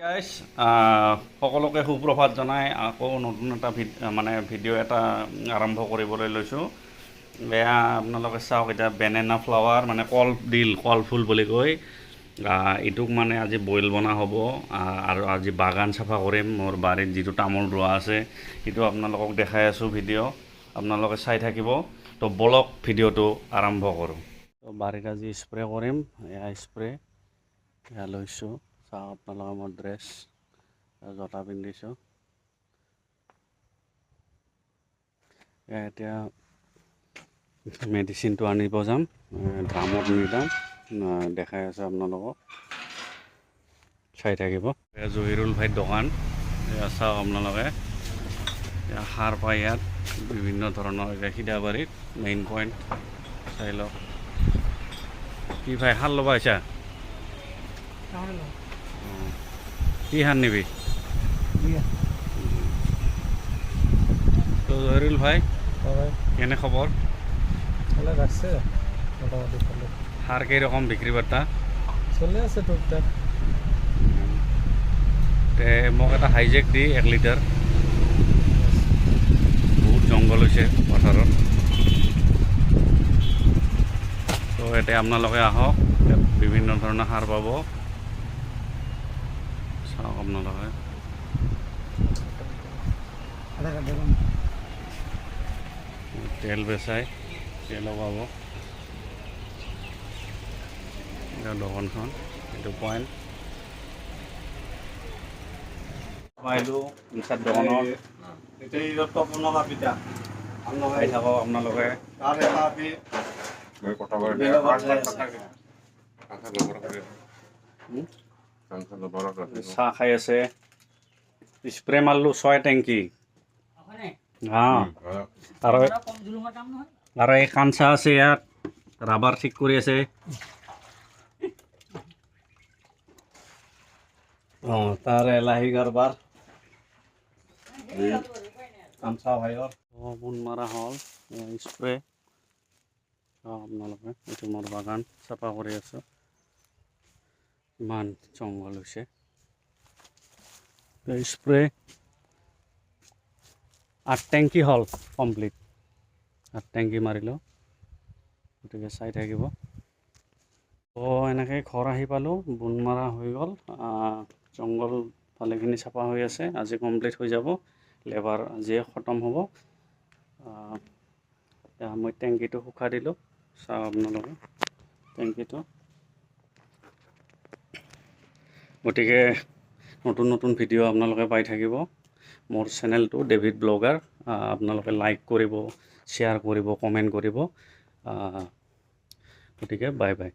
Guys সকলোকে সুপ্ৰভাত জনাই আকৌ নতুন এটা ভিডিঅ' এটা আৰম্ভ কৰিবলৈ লৈছোঁ। এয়া আপোনালোকে চাওক, এতিয়া বেনানা ফ্লাৱাৰ মানে কলফুল বুলি কয়। এইটোক মানে আজি বইল বনা হ'ব আৰু আজি বাগান চাফা কৰিম। মোৰ বাৰীত যিটো তামোল ৰোৱা আছে সেইটো আপোনালোকক দেখাই আছোঁ ভিডিঅ', আপোনালোকে চাই থাকিব। তো বলক ভিডিঅ'টো আৰম্ভ কৰোঁ। তো বাৰীত আজি স্প্ৰে কৰিম, এয়া স্প্ৰে এয়া লৈছোঁ। চাওক আপোনালোকে মোৰ ড্ৰেছ জোতা পিন্ধিছোঁ। এতিয়া মেডিচিনটো আনিব যাম, ড্ৰামত নি যাম, দেখাই আছোঁ আপোনালোকক, চাই থাকিব। জহিৰুল ভাইৰ দোকান, এয়া চাওক আপোনালোকে, সাৰ পায় ইয়াত বিভিন্ন ধৰণৰ। এতিয়া সিধাবাৰীত মেইন পইণ্ট চাই লওক। কি ভাই সাৰ ল'ব আহিছা? কি সার নিবি? তো জহিরুল ভাই, কেনে খবর? সার কীরকম বিক্রি বার্তা? চলে আছে টুকটাক। মোক এটা হাইজেক দি 1 লিটার। বহুত জংঘল হৈছে পথাৰত। তো এতিয়া আপোনালোকে আহক, বিভিন্ন ধৰণৰ সাৰ পাব, চাওক আপোনালোকে। তেল বেচাই, তেলো পাব। এতিয়া দোকানখন, এইটো পইণ্ট আহিলোঁ নিচাৰ দোকানত। চাই থাকক আপোনালোকে। চাহ খাই আছে। স্প্ৰে মাৰিলোঁ 6 টেংকি। আৰু এই কাঞ্চা আছে ইয়াত, ৰাবাৰ ঠিক কৰি আছে। তাৰ এলাহী কাৰবাৰ কাঞ্চা ভাইৰ বন মৰা হ'ল স্প্ৰে। আপোনালোকে, এইটো মোৰ বাগান চাফা কৰি আছোঁ। ইমান জংঘল হৈছে। স্প্ৰে 8 টেংকি হ'ল কমপ্লিট। 8 টেংকি মাৰিলোঁ, গতিকে চাই থাকিব। এনেকৈ ঘৰ আহি পালোঁ, বন মৰা হৈ গ'ল। জংঘল ভালেখিনি চাফা হৈ আছে। আজি কমপ্লিট হৈ যাব, লেবাৰ আজিয়ে খতম হ'ব। মই টেংকিটো শুকাই দিলোঁ, চাওক আপোনালোকে টেংকিটো। গতিকে নতুন নতুন ভিডিঅ' আপোনালোকে পাই থাকিব। মোৰ চেনেলটো ডেভিড ব্লগাৰ, আপোনালোকে লাইক কৰিব, শ্বেয়াৰ কৰিব, কমেণ্ট কৰিব। গতিকে বাই বাই।